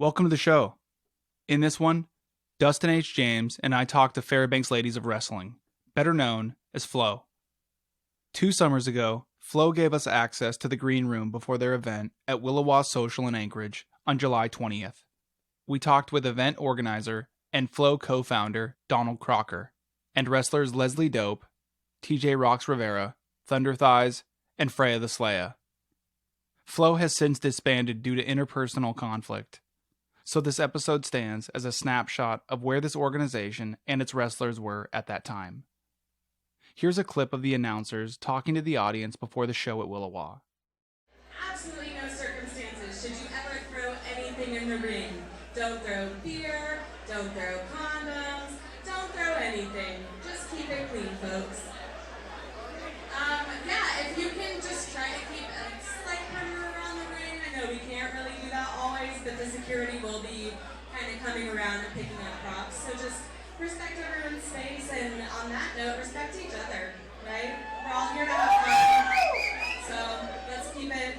Welcome to the show. In this one, Dustin H. James and I talked to Fairbanks Ladies of Wrestling, better known as Flo. 2 summers ago, Flo gave us access to the green room before their event at Williwaw Social in Anchorage on July 20th. We talked with event organizer and Flo co-founder Donald Crocker, and wrestlers Leslie Dope, TJ Rocks Rivera, Thunder Thighs, and Freya the Slaya. Flo has since disbanded due to interpersonal conflict, so this episode stands as a snapshot of where this organization and its wrestlers were at that time. Here's a clip of the announcers talking to the audience before the show at Williwaw. Absolutely no circumstances should you ever throw anything in the ring. Don't throw beer, don't throw condoms, don't throw anything. Just keep it clean, folks. If you can just try to keep a slight perimeter around the ring. I know we can't really do that always, but the security will be kind of coming around and picking up props. So just respect everyone's space, and on that note, respect each other, right? We're all here to have fun. So let's keep it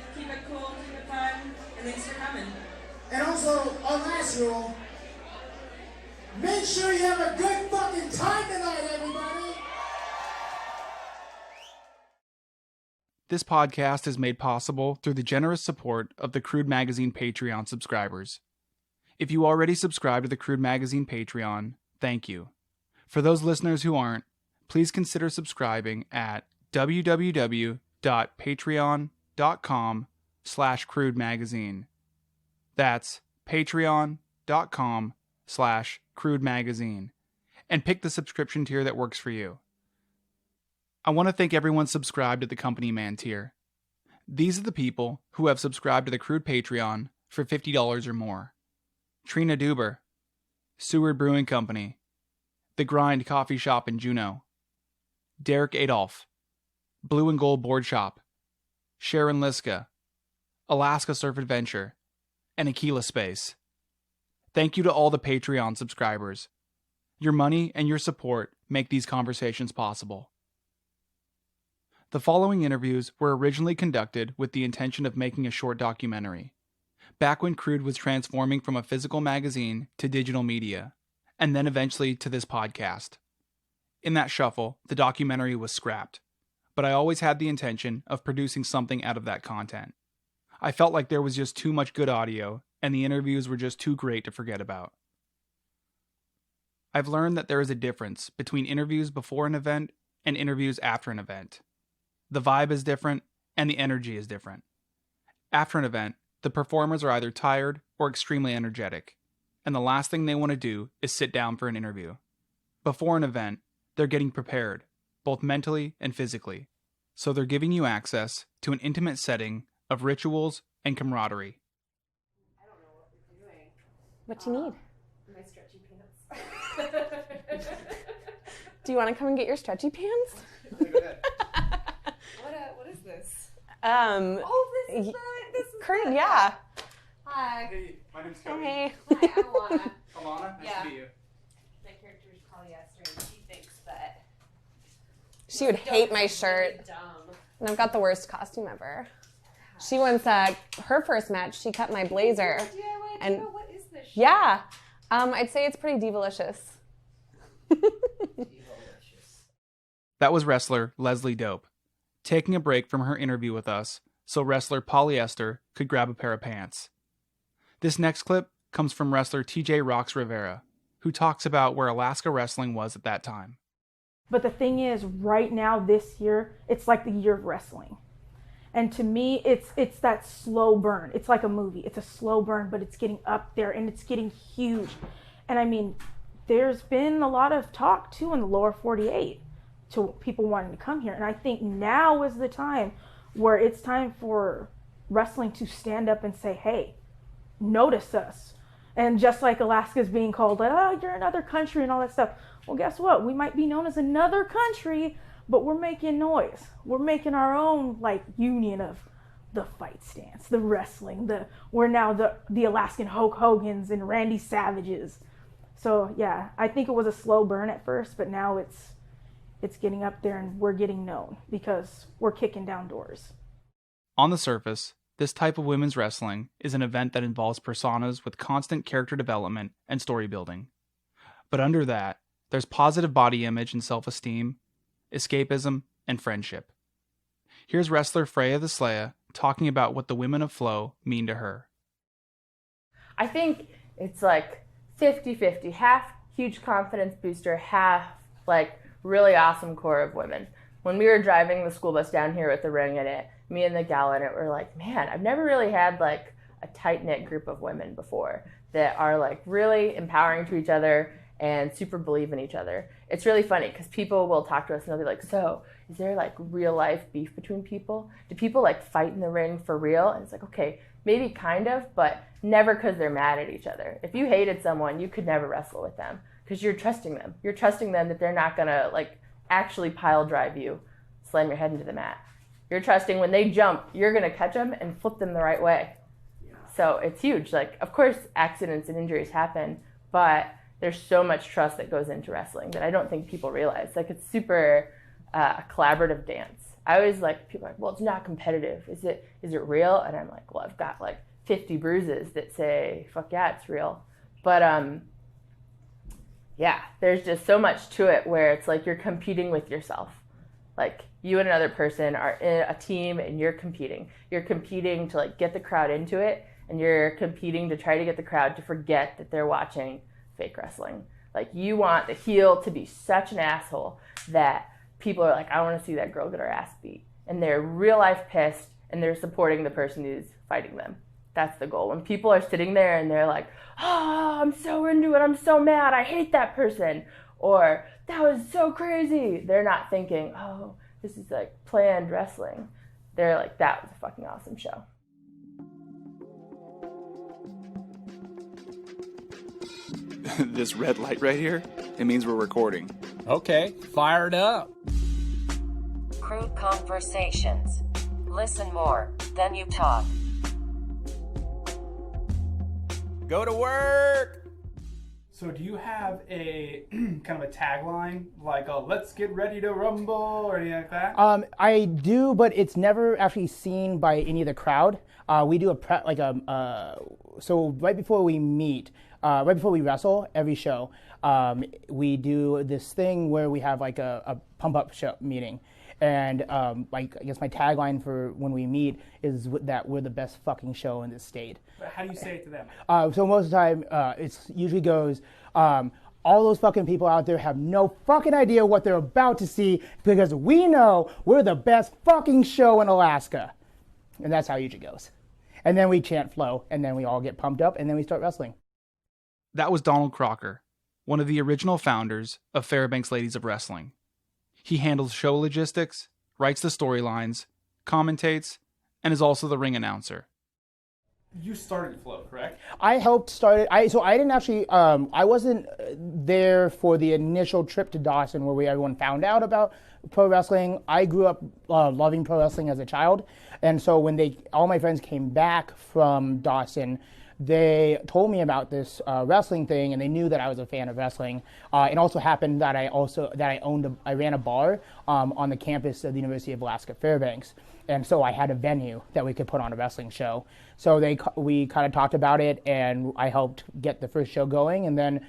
cool, keep it fun, and thanks for coming. And also, our last rule, make sure you have a good fucking time tonight, everybody! This podcast is made possible through the generous support of the Crude Magazine Patreon subscribers. If you already subscribe to the Crude Magazine Patreon, thank you. For those listeners who aren't, please consider subscribing at www.patreon.com/crudemagazine. That's patreon.com/crudemagazine. And pick the subscription tier that works for you. I want to thank everyone subscribed to the Company Man tier. These are the people who have subscribed to the Crude Patreon for $50 or more. Trina Duber, Seward Brewing Company, The Grind Coffee Shop in Juneau, Derek Adolph, Blue and Gold Board Shop, Sharon Liska, Alaska Surf Adventure, and Aquila Space. Thank you to all the Patreon subscribers. Your money and your support make these conversations possible. The following interviews were originally conducted with the intention of making a short documentary, back when Crude was transforming from a physical magazine to digital media, and then eventually to this podcast. In that shuffle, the documentary was scrapped, but I always had the intention of producing something out of that content. I felt like there was just too much good audio, and the interviews were just too great to forget about. I've learned that there is a difference between interviews before an event and interviews after an event. The vibe is different, and the energy is different. After an event, the performers are either tired or extremely energetic, and the last thing they want to do is sit down for an interview. Before an event, they're getting prepared, both mentally and physically, so they're giving you access to an intimate setting of rituals and camaraderie. I don't know what we're doing. What you need? My stretchy pants. Do you want to come and get your stretchy pants? Go ahead. What is this? This is Crude, yeah. Hi. Hey, my name's Cody. Hey. Hi, I'm Alana. Alana, nice Yeah. to meet you. My character is polyester, and she thinks that She would hate my shirt. really dumb. And I've got the worst costume ever. She once, her first match, she cut my blazer. DIY And- diva? What is this? Yeah. I'd say it's pretty divalicious. That was wrestler Leslie Dope, taking a break from her interview with us so wrestler Polyester could grab a pair of pants. This next clip comes from wrestler TJ Rocks Rivera, who talks about where Alaska wrestling was at that time. But the thing is, right now, this year, it's like the year of wrestling. And to me, it's that slow burn. It's like a movie. It's a slow burn, but it's getting up there and it's getting huge. And I mean, there's been a lot of talk too in the lower 48 to people wanting to come here. And I think now is the time where it's time for wrestling to stand up and say, hey, notice us. And just like Alaska's being called, like, oh, you're another country and all that stuff. Well, guess what? We might be known as another country, but we're making noise. We're making our own, like, union of the fight stance, the wrestling. We're now the Alaskan Hulk Hogans and Randy Savages. So, yeah, I think it was a slow burn at first, but now it's getting up there and we're getting known because we're kicking down doors. On the surface, this type of women's wrestling is an event that involves personas with constant character development and story building. But under that, there's positive body image and self-esteem, escapism, and friendship. Here's wrestler Freya the Slaya talking about what the women of Flow mean to her. I think it's like 50-50, half huge confidence booster, half like really awesome core of women. When we were driving the school bus down here with the ring in it, me and the gal in it were like, man, I've never really had like a tight-knit group of women before that are like really empowering to each other and super believe in each other. It's really funny because people will talk to us and they'll be like, so is there like real life beef between people? Do people like fight in the ring for real? And it's like, okay, maybe kind of, but never because they're mad at each other. If you hated someone, you could never wrestle with them because you're trusting them. You're trusting them that they're not gonna like actually pile drive you, slam your head into the mat. You're trusting when they jump, you're gonna catch them and flip them the right way. So it's huge. Like, of course, accidents and injuries happen, but there's so much trust that goes into wrestling that I don't think people realize. Like, it's super a collaborative dance. I always like, people are like, well, it's not competitive. Is it real? And I'm like, well, I've got like 50 bruises that say, fuck yeah, it's real. But yeah, there's just so much to it where it's like you're competing with yourself. Like, you and another person are in a team and you're competing. You're competing to like get the crowd into it, and you're competing to try to get the crowd to forget that they're watching fake wrestling. Like, you want the heel to be such an asshole that people are like, I want to see that girl get her ass beat. And they're real life pissed and they're supporting the person who's fighting them. That's the goal. When people are sitting there and they're like, oh, I'm so into it, I'm so mad, I hate that person, or that was so crazy, they're not thinking, oh, this is like planned wrestling. They're like, that was a fucking awesome show. This red light right here, it means we're recording. Okay, fired up. Crude conversations. Listen more than you talk. Go to work. So do you have a kind of a tagline, like let's get ready to rumble or anything like that? I do, but it's never actually seen by any of the crowd. We do so right before we meet, right before we wrestle every show, we do this thing where we have like a pump up show meeting. And like, I guess my tagline for when we meet is that we're the best fucking show in this state. But how do you say it to them? So most of the time, it usually goes, all those fucking people out there have no fucking idea what they're about to see because we know we're the best fucking show in Alaska. And that's how it usually goes. And then we chant Flow, and then we all get pumped up, and then we start wrestling. That was Donald Crocker, one of the original founders of Fairbanks Ladies of Wrestling. He handles show logistics, writes the storylines, commentates, and is also the ring announcer. You started Flow, correct? I helped start it. So I didn't actually, I wasn't there for the initial trip to Dawson where everyone found out about pro wrestling. I grew up loving pro wrestling as a child. And so when all my friends came back from Dawson, they told me about this wrestling thing, and they knew that I was a fan of wrestling. It also happened that I ran a bar on the campus of the University of Alaska Fairbanks, and so I had a venue that we could put on a wrestling show. So we kind of talked about it, and I helped get the first show going, and then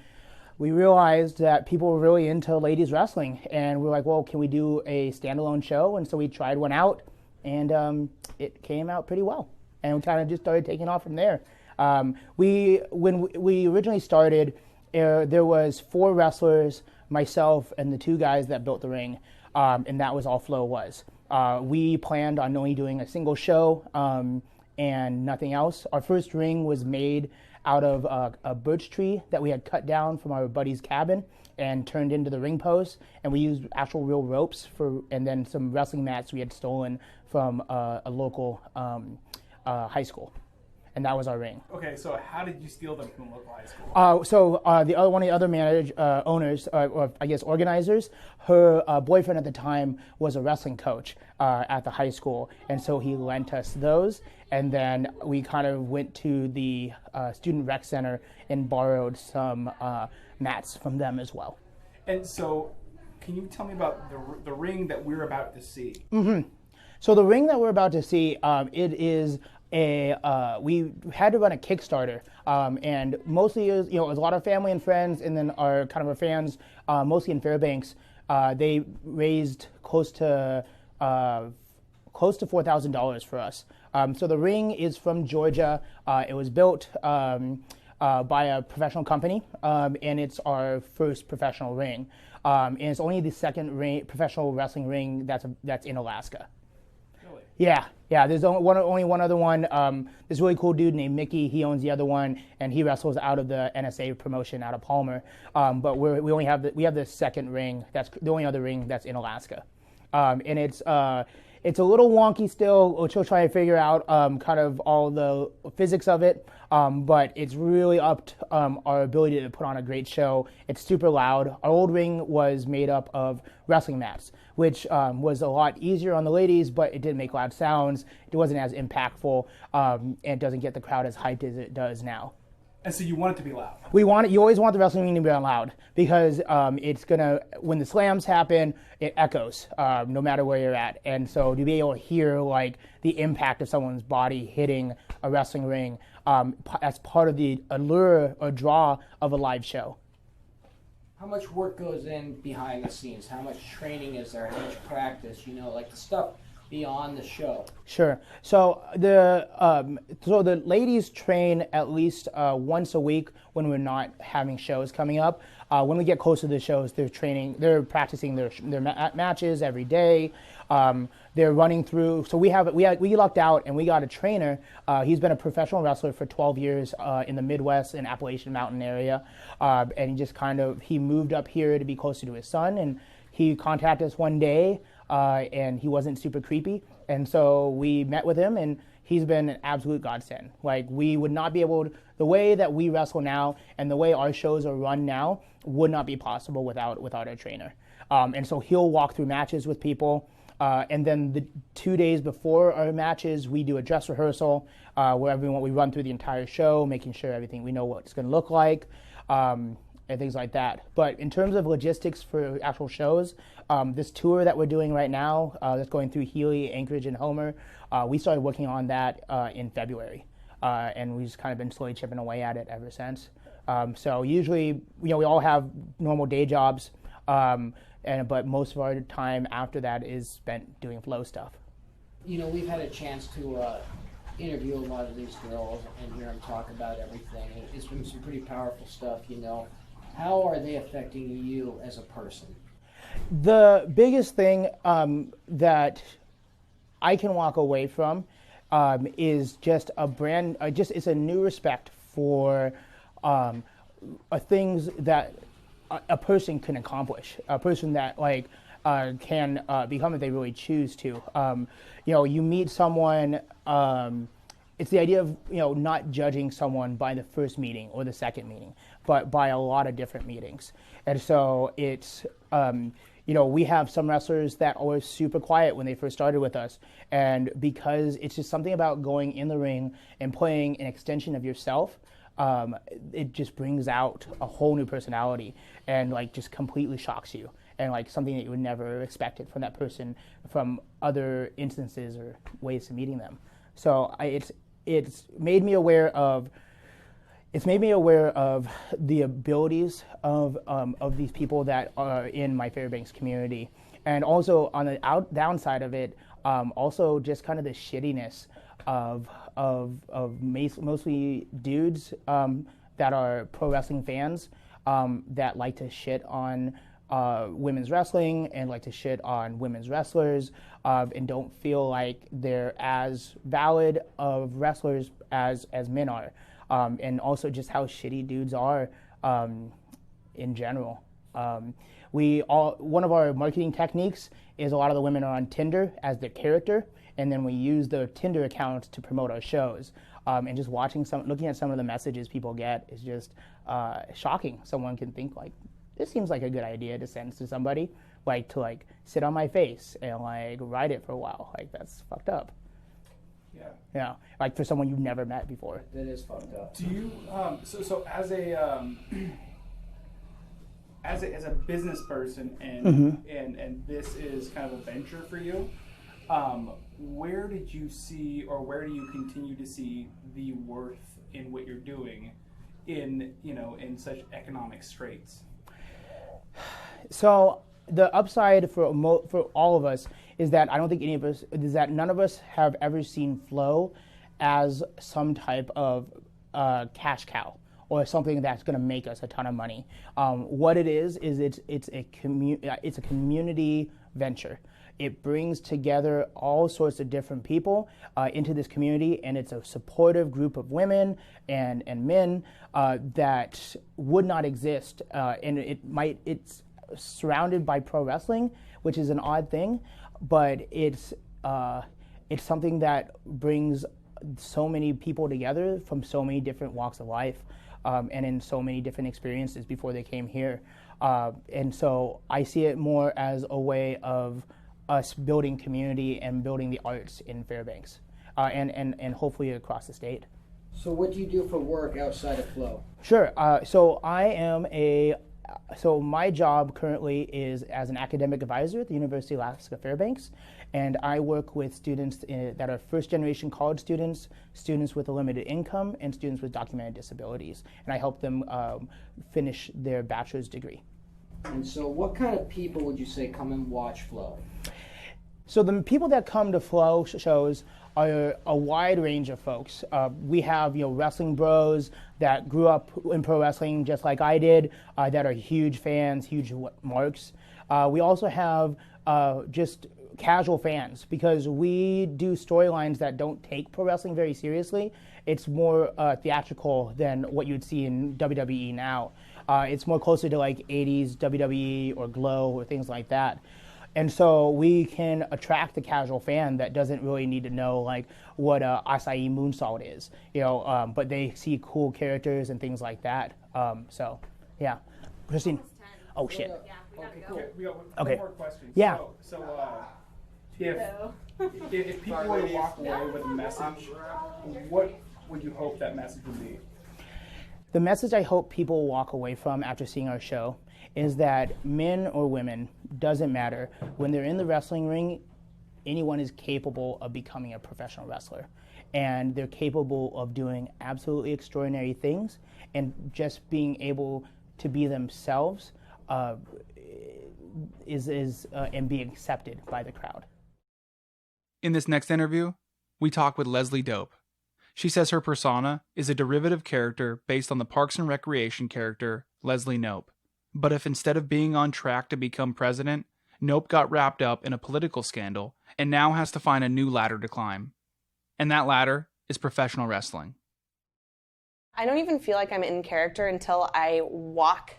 we realized that people were really into ladies wrestling, and we were like, well, can we do a standalone show? And so we tried one out, and it came out pretty well, and we kind of just started taking off from there. When we originally started, there was 4 wrestlers, myself, and the 2 guys that built the ring, and that was all Flow was. We planned on only doing a single show and nothing else. Our first ring was made out of a birch tree that we had cut down from our buddy's cabin and turned into the ring post, and we used actual real ropes and then some wrestling mats we had stolen from a local high school. And that was our ring. Okay, so how did you steal them from the local high school? One of the other owners, or I guess organizers, her boyfriend at the time was a wrestling coach at the high school, and so he lent us those. And then we kind of went to the student rec center and borrowed some mats from them as well. And so, can you tell me about the ring that we're about to see? Mm-hmm. So the ring that we're about to see, it is we had to run a Kickstarter, and mostly it was a lot of family and friends, and then our fans, mostly in Fairbanks. They raised close to $4,000 for us. So the ring is from Georgia. It was built by a professional company, and it's our first professional ring. And it's only the second professional wrestling ring that's in Alaska. Really? Yeah. There's only one other one. This really cool dude named Mickey. He owns the other one, and he wrestles out of the NSA promotion out of Palmer. But we have the second ring. That's the only other ring that's in Alaska, and it's a little wonky still, which we'll try to figure out kind of all the physics of it. But it's really upped our ability to put on a great show. It's super loud. Our old ring was made up of wrestling mats, which was a lot easier on the ladies, but it didn't make loud sounds. It wasn't as impactful, and it doesn't get the crowd as hyped as it does now. And so you want it to be loud? You always want the wrestling ring to be loud, because it's gonna, when the slams happen, it echoes no matter where you're at. And so to be able to hear like the impact of someone's body hitting a wrestling ring, as part of the allure or draw of a live show. How much work goes in behind the scenes? How much training is there? How much practice? Like the stuff beyond the show. Sure. So the ladies train at least once a week when we're not having shows coming up. When we get closer to the shows, they're practicing their matches every day. They're running through. So we lucked out and we got a trainer. He's been a professional wrestler for 12 years in the Midwest and Appalachian Mountain area, and he moved up here to be closer to his son. And he contacted us one day, and he wasn't super creepy, and so we met with him, and he's been an absolute godsend. Like, we would not be able to, the way that we wrestle now and the way our shows are run now would not be possible without our trainer. And so he'll walk through matches with people. And then the 2 days before our matches, we do a dress rehearsal where we run through the entire show, making sure we know what it's going to look like, and things like that. But in terms of logistics for actual shows, this tour that we're doing right now, that's going through Healy, Anchorage, and Homer, we started working on that in February, and we've just kind of been slowly chipping away at it ever since. So usually, we all have normal day jobs. But most of our time after that is spent doing flow stuff. We've had a chance to interview a lot of these girls and hear them talk about everything. It's been some pretty powerful stuff, How are they affecting you as a person? The biggest thing that I can walk away from is just it's a new respect for things that a person can accomplish, a person that can become if they really choose to. You meet someone. It's the idea of not judging someone by the first meeting or the second meeting, but by a lot of different meetings. And so it's we have some wrestlers that were super quiet when they first started with us, and because it's just something about going in the ring and playing an extension of yourself. It just brings out a whole new personality and just completely shocks you, and something that you would never expected from that person from other instances or ways of meeting them. So it's made me aware of the abilities of these people that are in my Fairbanks community, and also on the downside of it, also just kind of the shittiness of mostly dudes that are pro wrestling fans that like to shit on women's wrestling and like to shit on women's wrestlers and don't feel like they're as valid of wrestlers as men are, and also just how shitty dudes are in general. One of our marketing techniques is a lot of the women are on Tinder as their character, and then we use the Tinder accounts to promote our shows. And just looking at some of the messages people get is just shocking. Someone can think this seems like a good idea to send to somebody, to sit on my face and ride it for a while. That's fucked up. Yeah. For someone you've never met before. That is fucked up. Do you so as a business person and this is kind of a venture for you, Where did you see, or where do you continue to see the worth in what you're doing in such economic straits? So the upside for all of us is that none of us have ever seen Flow as some type of cash cow or something that's going to make us a ton of money. What it is it's a community venture. It brings together all sorts of different people into this community, and it's a supportive group of women and men that would not exist. And it's surrounded by pro wrestling, which is an odd thing, but it's something that brings so many people together from so many different walks of life and in so many different experiences before they came here. And so I see it more as a way of us building community and building the arts in Fairbanks and hopefully across the state. So what do you do for work outside of Flow? Sure. So my job currently is as an academic advisor at the University of Alaska Fairbanks, and I work with students that are first-generation college students, students with a limited income, and students with documented disabilities, and I help them finish their bachelor's degree. And so what kind of people would you say come and watch Flow? So the people that come to Flow shows are a wide range of folks. We have wrestling bros that grew up in pro wrestling just like I did, that are huge fans, huge marks. We also have just casual fans, because we do storylines that don't take pro wrestling very seriously. It's more theatrical than what you'd see in WWE now. It's more closer to like 80s WWE or Glow or things like that. And so we can attract the casual fan that doesn't really need to know like what a acai moonsault is, but they see cool characters and things like that. So, yeah. Christine. Oh, shit. Okay, cool. We got Okay. one more question. Yeah. If people were to walk away with a message, what would you hope that message would be? The message I hope people walk away from after seeing our show is that men or women, doesn't matter, when they're in the wrestling ring, anyone is capable of becoming a professional wrestler. And they're capable of doing absolutely extraordinary things, and just being able to be themselves and being accepted by the crowd. In this next interview, we talk with Leslie Dope. She says her persona is a derivative character based on the Parks and Recreation character Leslie Knope. But if instead of being on track to become president, Knope got wrapped up in a political scandal and now has to find a new ladder to climb. And that ladder is professional wrestling. I don't even feel like I'm in character until I walk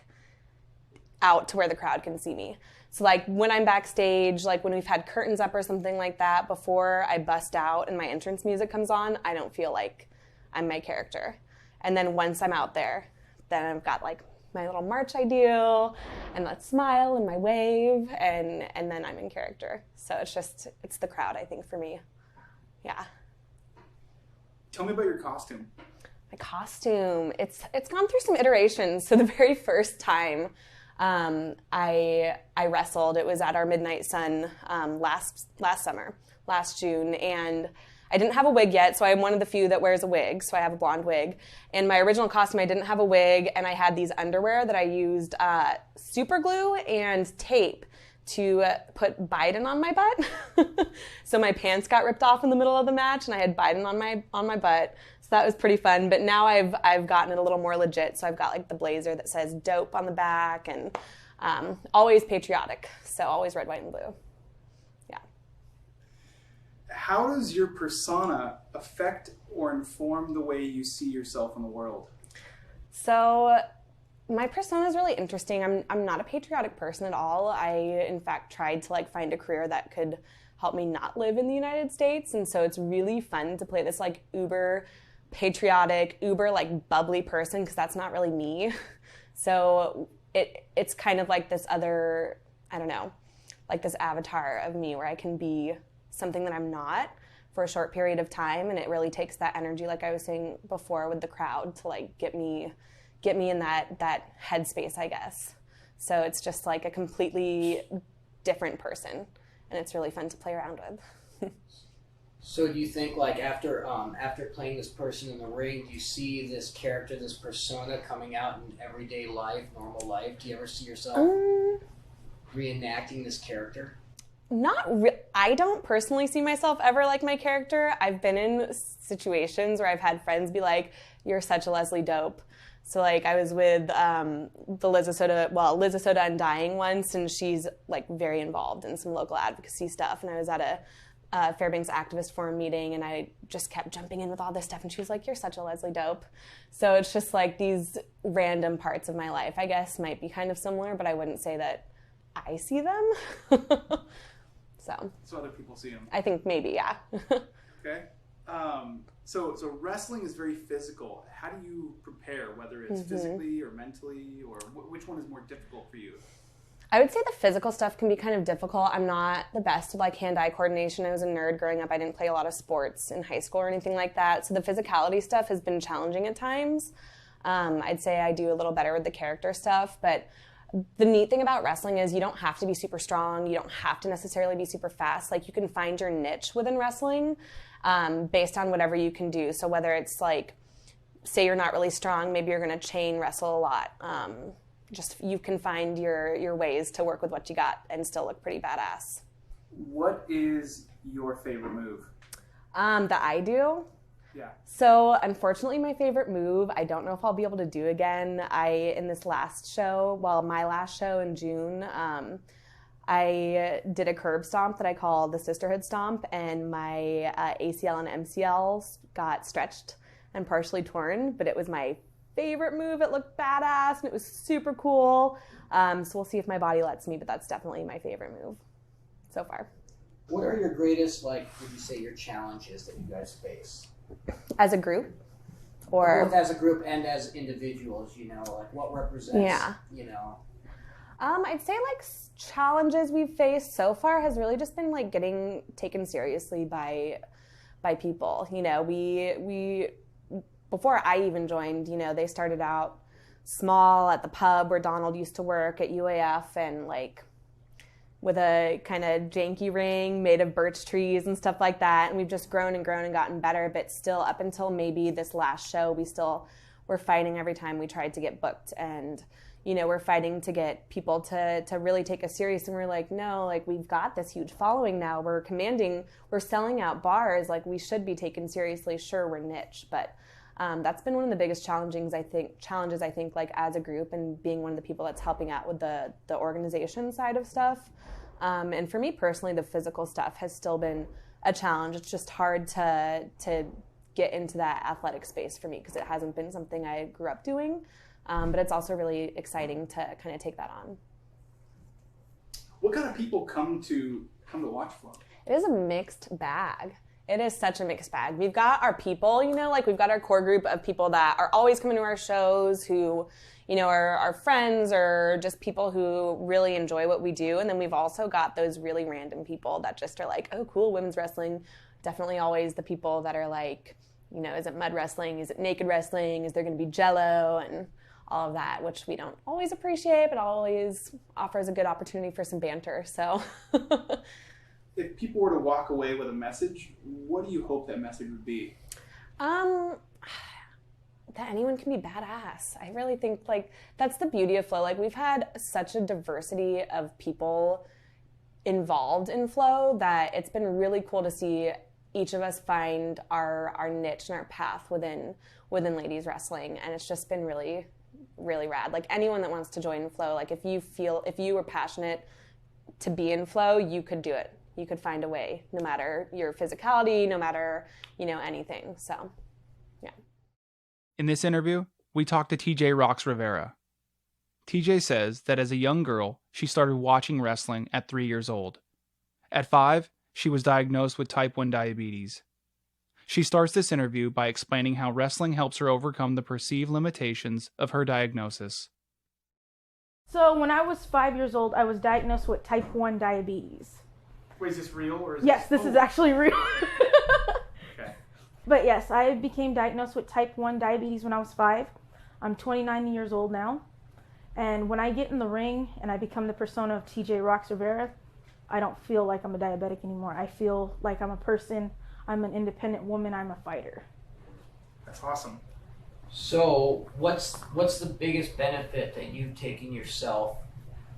out to where the crowd can see me. So like when I'm backstage, like when we've had curtains up or something like that, before I bust out and my entrance music comes on, I don't feel like I'm my character. And then once I'm out there, then I've got like my little march I do and that smile and my wave, and then I'm in character. So it's the crowd, I think, for me. Yeah. Tell me about your costume. My costume, it's gone through some iterations. So the very first time I wrestled, it was at our Midnight Sun last June, and I didn't have a wig yet, so I'm one of the few that wears a wig, so I have a blonde wig. In my original costume, I didn't have a wig, and I had these underwear that I used super glue and tape to put Biden on my butt. So my pants got ripped off in the middle of the match, and I had Biden on my butt. So that was pretty fun. But now I've gotten it a little more legit. So I've got like the blazer that says "Dope" on the back, and always patriotic. So always red, white, and blue. Yeah. How does your persona affect or inform the way you see yourself in the world? So my persona is really interesting. I'm not a patriotic person at all. I, in fact, tried to like find a career that could help me not live in the United States. And so it's really fun to play this like uber patriotic, uber like bubbly person, because that's not really me. So it's kind of like this other, I don't know, like this avatar of me where I can be something that I'm not for a short period of time. And it really takes that energy, like I was saying before with the crowd, to like get me in that headspace, I guess. So it's just like a completely different person, and it's really fun to play around with. So do you think, like, after playing this person in the ring, do you see this character, this persona coming out in everyday life, normal life? Do you ever see yourself reenacting this character? I don't personally see myself ever like my character. I've been in situations where I've had friends be like, "You're such a Leslie Dope." So like I was with the Liz Soda Undying once, and she's like very involved in some local advocacy stuff. And I was at a Fairbanks Activist Forum meeting, and I just kept jumping in with all this stuff, and she was like, "You're such a Leslie Dope." So it's just like these random parts of my life, I guess, might be kind of similar, but I wouldn't say that I see them. So other people see them. I think maybe, yeah. Okay. So wrestling is very physical. How do you prepare, whether it's physically or mentally, or which one is more difficult for you? I would say the physical stuff can be kind of difficult. I'm not the best of like hand-eye coordination. I was a nerd growing up. I didn't play a lot of sports in high school or anything like that. So the physicality stuff has been challenging at times. I'd say I do a little better with the character stuff, but the neat thing about wrestling is you don't have to be super strong. You don't have to necessarily be super fast. Like you can find your niche within wrestling based on whatever you can do. So whether it's like, say you're not really strong, maybe you're going to chain wrestle a lot. Just you can find your ways to work with what you got and still look pretty badass. What is your favorite move? That I do? Yeah. So unfortunately, my favorite move, I don't know if I'll be able to do again. In this last show, my last show in June, I did a curb stomp that I call the Sisterhood Stomp, and my ACL and MCL got stretched and partially torn, but it was my favorite move. It looked badass, and it was super cool. So we'll see if my body lets me, but that's definitely my favorite move so far. What are your greatest, would you say, your challenges that you guys face? As a group? Or both as a group and as individuals, what represents, I'd say challenges we've faced so far has really just been getting taken seriously by people. We before I even joined, they started out small at the pub where Donald used to work at UAF, and with a kind of janky ring made of birch trees and stuff like that. And we've just grown and grown and gotten better, but still up until maybe this last show, we're fighting every time we tried to get booked. And, we're fighting to get people to really take us serious. And we're like, no, we've got this huge following now. We're selling out bars. We should be taken seriously. Sure, we're niche, but that's been one of the biggest challenges, I think, as a group, and being one of the people that's helping out with the organization side of stuff. And for me personally, the physical stuff has still been a challenge. It's just hard to get into that athletic space for me because it hasn't been something I grew up doing. But it's also really exciting to kind of take that on. What kind of people come to watch Flow? It is a mixed bag. It is such a mixed bag. We've got our people, we've got our core group of people that are always coming to our shows who, are our friends or just people who really enjoy what we do. And then we've also got those really random people that just are like, oh, cool, women's wrestling. Definitely always the people that are like, is it mud wrestling? Is it naked wrestling? Is there going to be Jell-O? And all of that, which we don't always appreciate, but always offers a good opportunity for some banter. So... If people were to walk away with a message, what do you hope that message would be? That anyone can be badass. I really think that's the beauty of Flow. We've had such a diversity of people involved in Flow that it's been really cool to see each of us find our niche and our path within ladies wrestling, and it's just been really, really rad. Anyone that wants to join Flow, if you were passionate to be in Flow, you could do it. You could find a way, no matter your physicality, no matter, anything. So, yeah. In this interview, we talked to TJ Rocks Rivera. TJ says that as a young girl, she started watching wrestling at 3 years old. At 5, she was diagnosed with type 1 diabetes. She starts this interview by explaining how wrestling helps her overcome the perceived limitations of her diagnosis. So when I was 5 years old, I was diagnosed with type 1 diabetes. Wait, is this real? Or is yes, this is actually real. Okay. But yes, I became diagnosed with type 1 diabetes when I was 5. I'm 29 years old now. And when I get in the ring and I become the persona of TJ Rocks Rivera, I don't feel like I'm a diabetic anymore. I feel like I'm a person. I'm an independent woman. I'm a fighter. That's awesome. So, what's the biggest benefit that you've taken yourself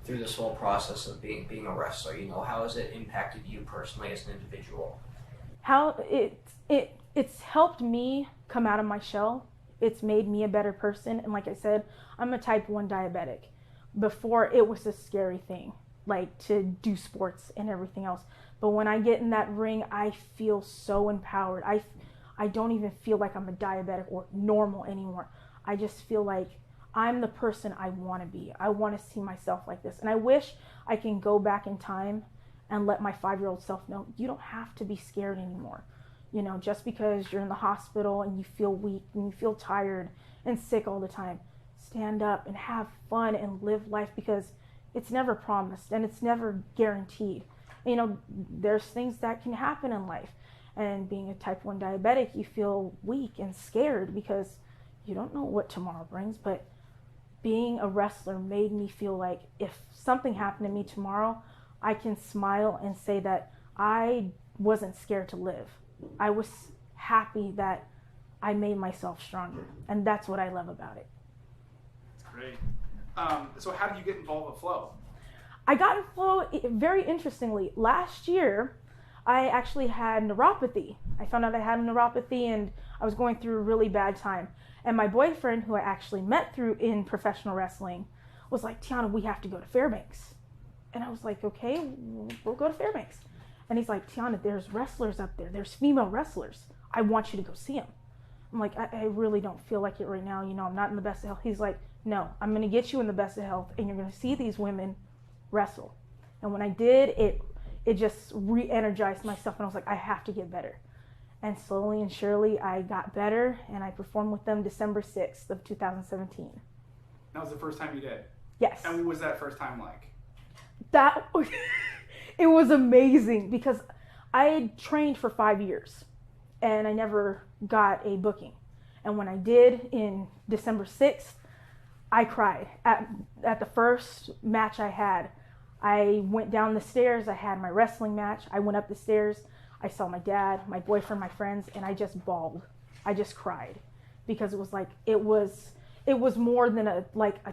through this whole process of being a wrestler? You know, how has it impacted you personally as an individual? How it's helped me come out of my shell. It's made me a better person. And like I said, I'm a type 1 diabetic. Before, it was a scary thing, like to do sports and everything else. But when I get in that ring, I feel so empowered. I don't even feel like I'm a diabetic or normal anymore. I just feel like I'm the person I want to be. I want to see myself like this. And I wish I can go back in time and let my 5-year-old self know, you don't have to be scared anymore. You know, just because you're in the hospital and you feel weak and you feel tired and sick all the time, stand up and have fun and live life, because it's never promised and it's never guaranteed. You know, there's things that can happen in life. And being a type 1 diabetic, you feel weak and scared because you don't know what tomorrow brings. But being a wrestler made me feel like if something happened to me tomorrow, I can smile and say that I wasn't scared to live. I was happy that I made myself stronger. And that's what I love about it. That's great. So how did you get involved with Flow? I got in Flow very interestingly. Last year, I actually had neuropathy. I found out I had a neuropathy and I was going through a really bad time. And my boyfriend, who I actually met through in professional wrestling, was like, Tiana, we have to go to Fairbanks. And I was like, okay, we'll go to Fairbanks. And he's like, Tiana, there's wrestlers up there. There's female wrestlers. I want you to go see them. I'm like, I really don't feel like it right now. You know, I'm not in the best of health. He's like, no, I'm going to get you in the best of health and you're going to see these women wrestle. And when I did, it just re-energized myself, and I was like, I have to get better. And slowly and surely, I got better, and I performed with them December 6th of 2017. That was the first time you did? Yes. And what was that first time like? It was amazing, because I had trained for 5 years, and I never got a booking. And when I did in December 6th, I cried. At the first match I had, I went down the stairs, I had my wrestling match, I went up the stairs, I saw my dad, my boyfriend, my friends, and I just bawled. I just cried, because it was like, it was more than a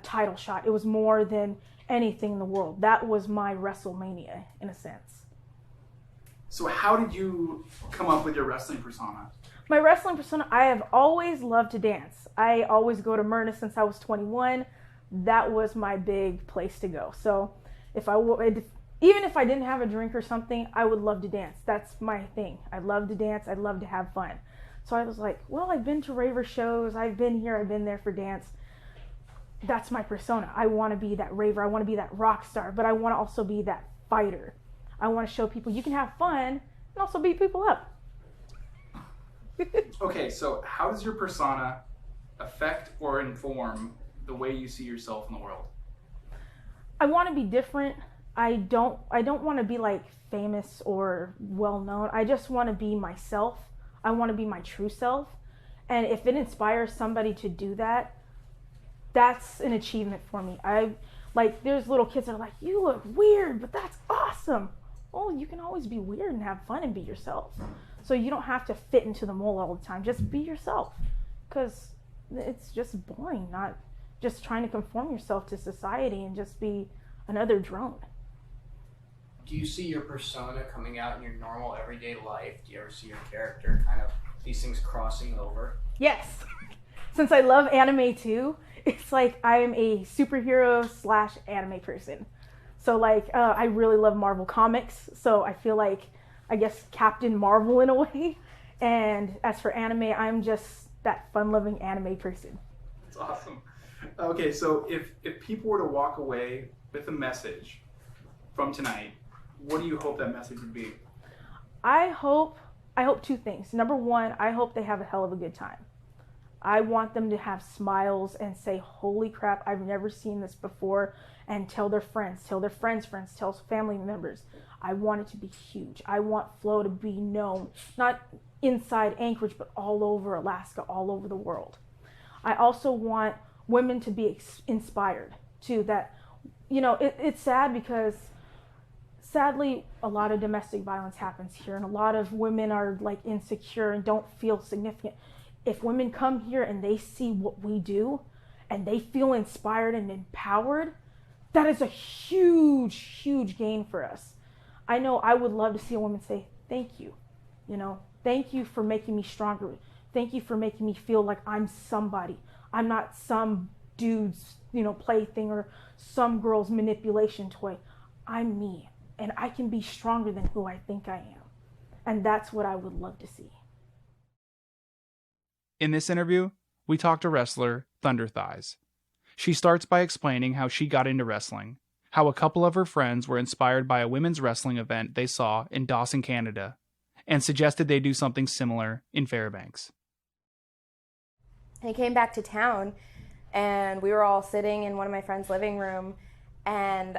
title shot. It was more than anything in the world. That was my WrestleMania, in a sense. So how did you come up with your wrestling persona? My wrestling persona, I have always loved to dance. I always go to Myrna since I was 21. That was my big place to go. So even if I didn't have a drink or something, I would love to dance. That's my thing. I love to dance. I love to have fun. So I was like, well, I've been to raver shows. I've been here. I've been there for dance. That's my persona. I want to be that raver. I want to be that rock star, but I want to also be that fighter. I want to show people you can have fun and also beat people up. Okay, so how does your persona affect or inform the way you see yourself in the world? I want to be different. I don't want to be like famous or well known. I just want to be myself. I want to be my true self. And if it inspires somebody to do that, that's an achievement for me. There's little kids that are like, you look weird, but that's awesome. Oh, you can always be weird and have fun and be yourself. So you don't have to fit into the mold all the time. Just be yourself, because it's just boring, not just trying to conform yourself to society and just be another drone. Do you see your persona coming out in your normal everyday life? Do you ever see your character kind of these things crossing over? Yes. Since I love anime too, it's like I'm a superhero / anime person. So I really love Marvel comics. So I feel like, I guess, Captain Marvel in a way. And as for anime, I'm just that fun-loving anime person. That's awesome. Okay, so if people were to walk away with a message from tonight, what do you hope that message would be? I hope 2 things. Number 1, I hope they have a hell of a good time. I want them to have smiles and say, holy crap, I've never seen this before, and tell their friends, tell family members. I want it to be huge. I want Flow to be known, not inside Anchorage, but all over Alaska, all over the world. I also want women to be inspired too, that, it's sad because sadly, a lot of domestic violence happens here, and a lot of women are like insecure and don't feel significant. If women come here and they see what we do and they feel inspired and empowered, that is a huge, huge gain for us. I know I would love to see a woman say, thank you. Thank you for making me stronger. Thank you for making me feel like I'm somebody. I'm not some dude's, plaything or some girl's manipulation toy. I'm me, and I can be stronger than who I think I am. And that's what I would love to see. In this interview, we talked to wrestler Thunder Thighs. She starts by explaining how she got into wrestling, how a couple of her friends were inspired by a women's wrestling event they saw in Dawson, Canada, and suggested they do something similar in Fairbanks. I came back to town, and we were all sitting in one of my friend's living room, and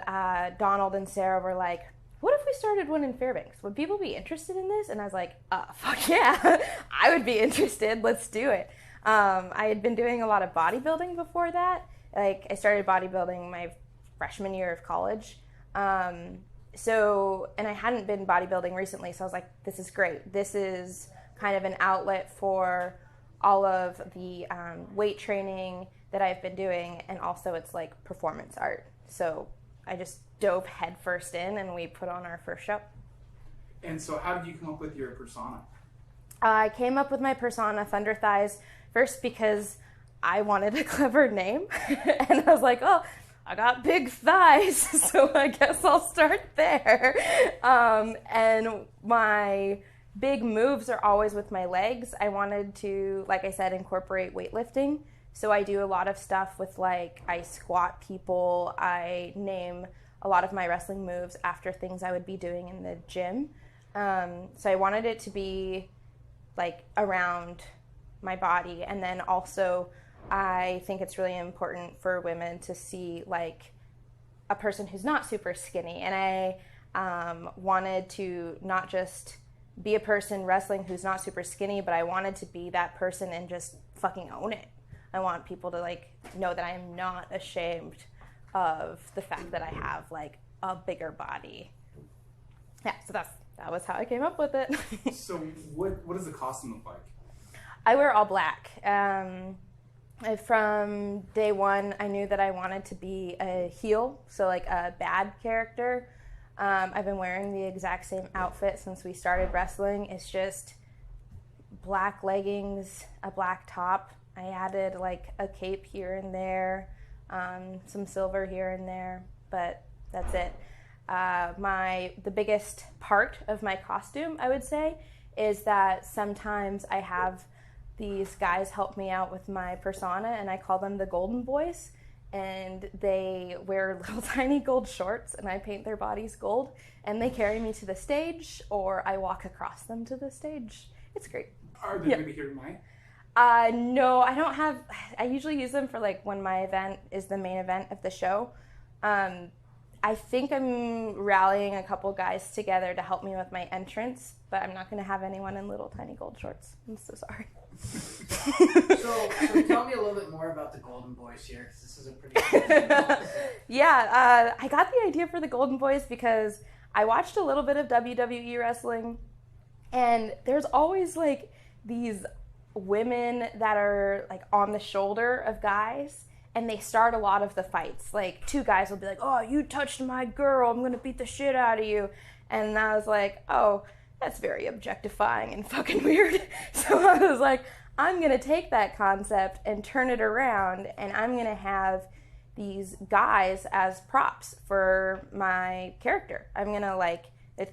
Donald and Sarah were like, what if we started one in Fairbanks? Would people be interested in this? And I was like, fuck yeah, I would be interested. Let's do it. I had been doing a lot of bodybuilding before that. Like, I started bodybuilding my freshman year of college. And I hadn't been bodybuilding recently, so I was like, this is great. This is kind of an outlet for all of the weight training that I've been doing, and also it's like performance art. So I just dove headfirst in, and we put on our first show. And so how did you come up with your persona? I came up with my persona, Thunder Thighs, first because I wanted a clever name, and I was like, oh, I got big thighs, so I guess I'll start there. And my big moves are always with my legs. I wanted to, like I said, incorporate weightlifting. So I do a lot of stuff with, like, I squat people. I name a lot of my wrestling moves after things I would be doing in the gym. So I wanted it to be, like, around my body. And then also, I think it's really important for women to see, like, a person who's not super skinny. And I wanted to not just be a person wrestling who's not super skinny, but I wanted to be that person and just fucking own it. I want people to, like, know that I am not ashamed of the fact that I have, like, a bigger body. Yeah, so that was how I came up with it. So what does the costume look like? I wear all black. From day one, I knew that I wanted to be a heel, so like a bad character. I've been wearing the exact same outfit since we started wrestling. It's just black leggings, a black top. I added like a cape here and there, some silver here and there, but that's it. The biggest part of my costume, I would say, is that sometimes I have these guys help me out with my persona, and I call them the Golden Boys, and they wear little tiny gold shorts, and I paint their bodies gold, and they carry me to the stage, or I walk across them to the stage. It's great. Are they going to be here tonight? No, I don't have. I usually use them for like when my event is the main event of the show. I think I'm rallying a couple guys together to help me with my entrance, but I'm not going to have anyone in little tiny gold shorts. I'm so sorry. So tell me a little bit more about the Golden Boys here, because this is a pretty cool Yeah, I got the idea for the Golden Boys because I watched a little bit of WWE wrestling, and there's always like these women that are like on the shoulder of guys, and they start a lot of the fights. Like, two guys will be like, oh, you touched my girl, I'm gonna beat the shit out of you. And I was like, oh, that's very objectifying and fucking weird. So I was like, I'm gonna take that concept and turn it around, and I'm gonna have these guys as props for my character. I'm gonna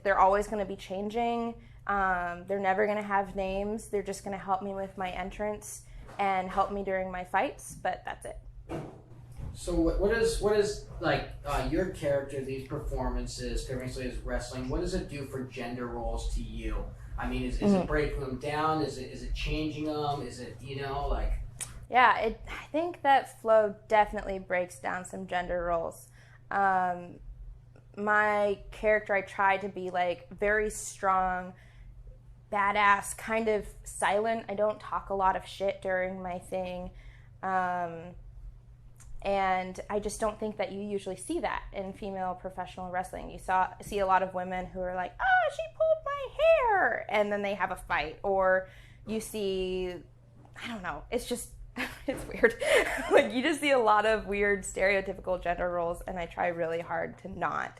they're always gonna be changing. They're never gonna have names. They're just gonna help me with my entrance and help me during my fights, but that's it. So what is like your character, these performances, Fairbanks Ladies Wrestling, what does it do for gender roles to you? I mean, is it breaking them down? Is it changing them? Is it, like... Yeah, I think that flow definitely breaks down some gender roles. My character, I tried to be like very strong, badass, kind of silent. I don't talk a lot of shit during my thing. And I just don't think that you usually see that in female professional wrestling. You see a lot of women who are like, oh, she pulled my hair, and then they have a fight. Or you see, I don't know, it's just, it's weird. Like, you just see a lot of weird stereotypical gender roles, and I try really hard to not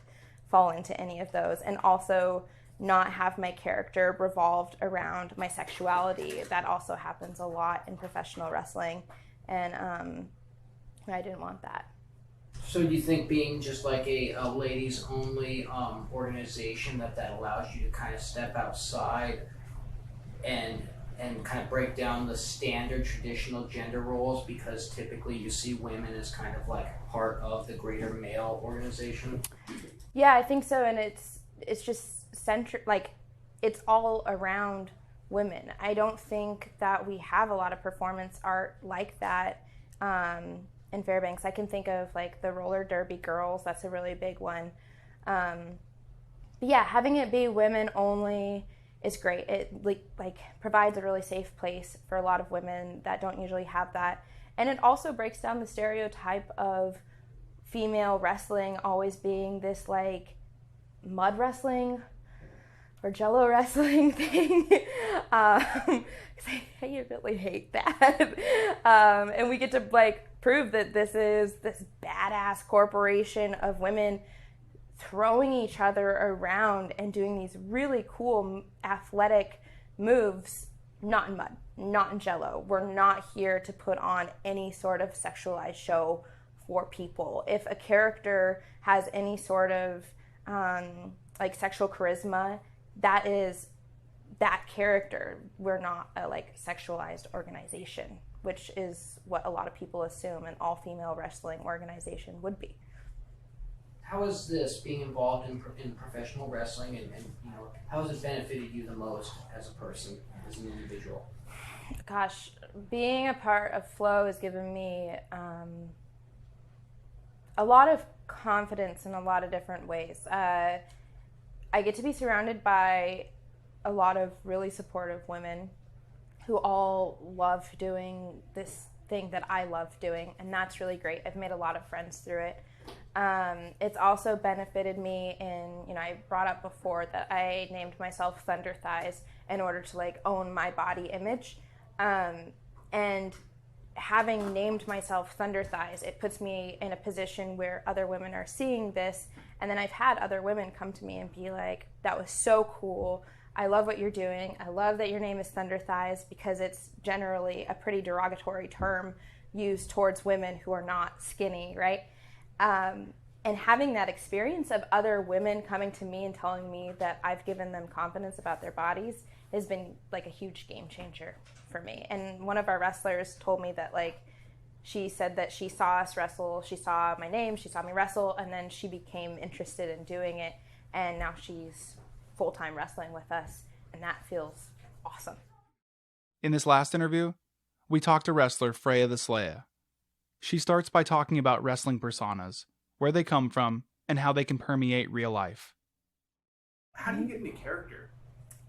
fall into any of those, and also not have my character revolved around my sexuality. That also happens a lot in professional wrestling, and I didn't want that. So do you think being just like a ladies only organization that allows you to kind of step outside and kind of break down the standard traditional gender roles, because typically you see women as kind of like part of the greater male organization? Yeah, I think so, and it's just centric, like it's all around women. I don't think that we have a lot of performance art like that in Fairbanks. I can think of like the roller derby girls. That's a really big one. But yeah, having it be women only is great. It like provides a really safe place for a lot of women that don't usually have that. And it also breaks down the stereotype of female wrestling always being this like mud wrestling or jello wrestling thing. 'Cause I really hate that. And we get to like prove that this is this badass corporation of women throwing each other around and doing these really cool athletic moves, not in mud, not in jello. We're not here to put on any sort of sexualized show for people. If a character has any sort of like sexual charisma, that is that character. We're not a like sexualized organization, which is what a lot of people assume an all-female wrestling organization would be. How has this being involved in professional wrestling and you know, how has it benefited you the most as a person, as an individual? Gosh, being a part of Flow has given me a lot of confidence in a lot of different ways. I get to be surrounded by a lot of really supportive women who all love doing this thing that I love doing, and that's really great. I've made a lot of friends through it. It's also benefited me in, you know, I brought up before that I named myself Thunder Thighs in order to like own my body image. And having named myself Thunder Thighs, it puts me in a position where other women are seeing this. And then I've had other women come to me and be like, that was so cool. I love what you're doing. I love that your name is Thunder Thighs, because it's generally a pretty derogatory term used towards women who are not skinny, right? And having that experience of other women coming to me and telling me that I've given them confidence about their bodies has been like a huge game changer for me. And one of our wrestlers told me that like, she said that she saw us wrestle, she saw my name, she saw me wrestle, and then she became interested in doing it. And now she's full-time wrestling with us, and that feels awesome. In this last interview, we talked to wrestler Freya the Slaya. She starts by talking about wrestling personas, where they come from, and how they can permeate real life. How do you get into character?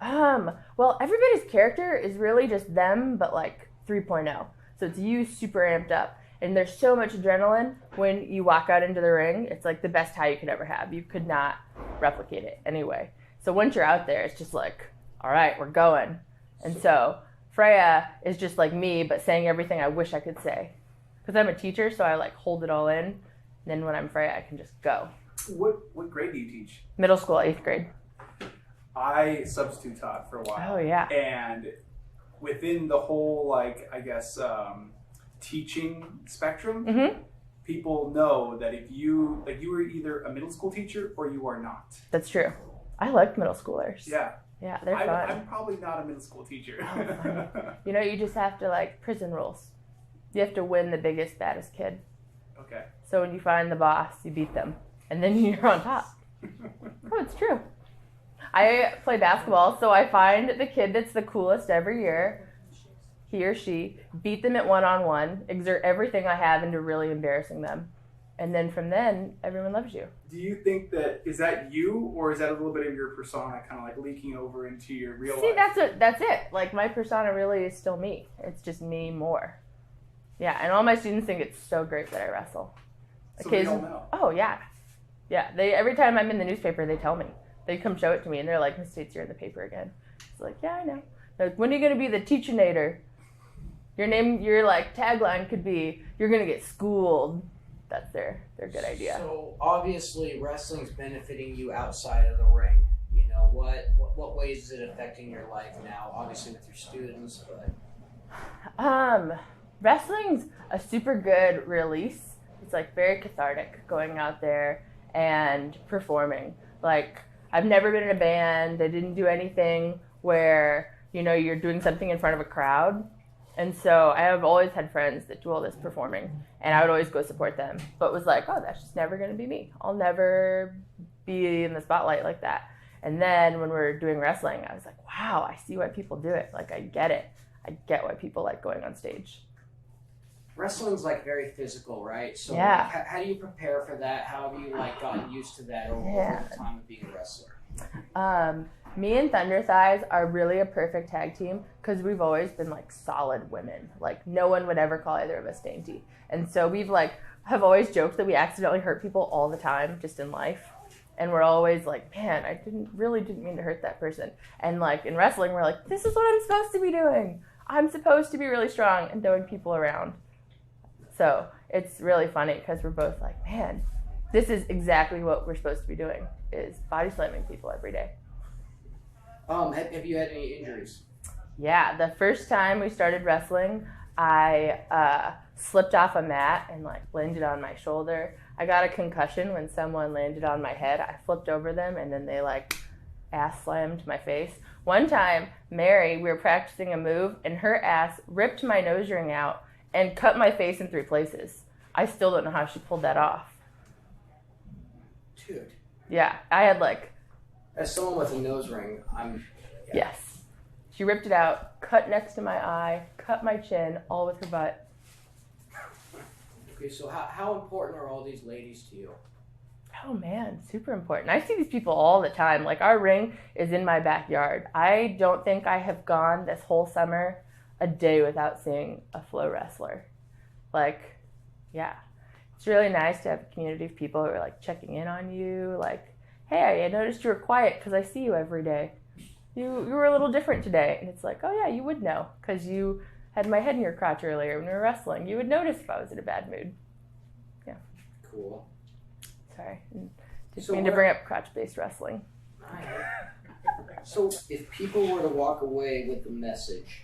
Well, everybody's character is really just them, but like 3.0. So it's you super amped up. And there's so much adrenaline when you walk out into the ring. It's like the best high you could ever have. You could not replicate it anyway. So once you're out there, it's just like, all right, we're going. And so Freya is just like me, but saying everything I wish I could say. Because I'm a teacher, so I like hold it all in. And then when I'm Freya, I can just go. What grade do you teach? Middle school, 8th grade. I substitute taught for a while. Oh, yeah. And within the whole, like, I guess, teaching spectrum, people know that if you, like, you were either a middle school teacher or you are not. That's true. I like middle schoolers. Yeah. Yeah, they're fun. I'm probably not a middle school teacher. Oh, you know, you just have to, like, prison rules. You have to win the biggest, baddest kid. Okay. So when you find the boss, you beat them. And then you're on top. Oh, it's true. I play basketball, so I find the kid that's the coolest every year, he or she, beat them at one-on-one, exert everything I have into really embarrassing them. And then from then, everyone loves you. Do you think is that you, or is that a little bit of your persona kind of like leaking over into your real life? See, that's it. Like, my persona really is still me. It's just me more. Yeah, and all my students think it's so great that I wrestle. So they all know. Oh, yeah. Yeah, every time I'm in the newspaper, they tell me. They come show it to me, and they're like, Miss States, you're in the paper again. It's like, yeah, I know. They're like, when are you going to be the teacher-nator? Your like tagline could be, you're going to get schooled. That's their good idea. So obviously wrestling's benefiting you outside of the ring. You know, what ways is it affecting your life now? Obviously with your students, but wrestling's a super good release. It's like very cathartic going out there and performing. Like, I've never been in a band. I didn't do anything where, you're doing something in front of a crowd. And so I have always had friends that do all this performing, and I would always go support them. But was like, oh, that's just never going to be me. I'll never be in the spotlight like that. And then when we were doing wrestling, I was like, wow, I see why people do it. Like, I get it. I get why people like going on stage. Wrestling's like very physical, right? So yeah. Like, how do you prepare for that? How have you like gotten used to that over the time of being a wrestler? Me and Thunder Thighs are really a perfect tag team because we've always been like solid women. Like, no one would ever call either of us dainty. And so we've have always joked that we accidentally hurt people all the time just in life. And we're always like, man, I didn't mean to hurt that person. And like in wrestling, we're like, this is what I'm supposed to be doing. I'm supposed to be really strong and throwing people around. So it's really funny because we're both like, man, this is exactly what we're supposed to be doing, is body slamming people every day. Have you had any injuries? Yeah, the first time we started wrestling, I slipped off a mat and landed on my shoulder. I got a concussion when someone landed on my head. I flipped over them and then they ass slammed my face. One time, Mary, we were practicing a move and her ass ripped my nose ring out and cut my face in 3 places. I still don't know how she pulled that off. Dude. Yeah, I had As someone with a nose ring, Yes. She ripped it out, cut next to my eye, cut my chin, all with her butt. Okay, so how important are all these ladies to you? Oh man, super important. I see these people all the time. Our ring is in my backyard. I don't think I have gone this whole summer a day without seeing a Flow wrestler. Yeah. It's really nice to have a community of people who are checking in on you. Hey, I noticed you were quiet because I see you every day. You were a little different today. And it's oh yeah, you would know because you had my head in your crotch earlier when we were wrestling. You would notice if I was in a bad mood. Yeah. Cool. Sorry. Didn't mean to bring up crotch-based wrestling. So if people were to walk away with the message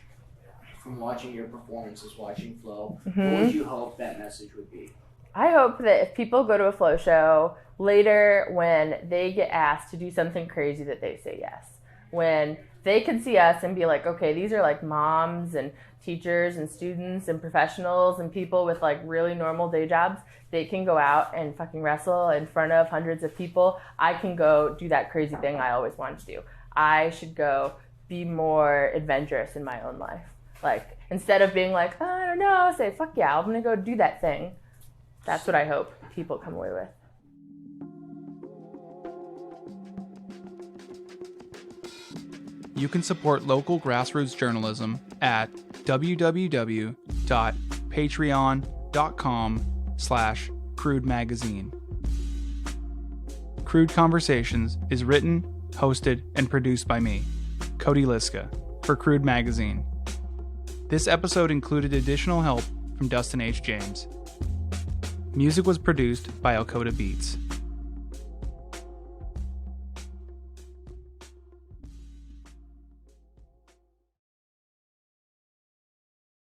from watching your performances, watching Flow, what would you hope that message would be? I hope that if people go to a Flow show later, when they get asked to do something crazy, that they say yes. When they can see us and be like, okay, these are moms and teachers and students and professionals and people with really normal day jobs. They can go out and fucking wrestle in front of hundreds of people. I can go do that crazy thing I always wanted to do. I should go be more adventurous in my own life. Instead of being I don't know, say, fuck yeah, I'm gonna go do that thing. That's what I hope people come away with. You can support local grassroots journalism at www.patreon.com/Crude Magazine. Crude Conversations is written, hosted, and produced by me, Cody Liska, for Crude Magazine. This episode included additional help from Dustin H. James. Music was produced by Alcoda Beats.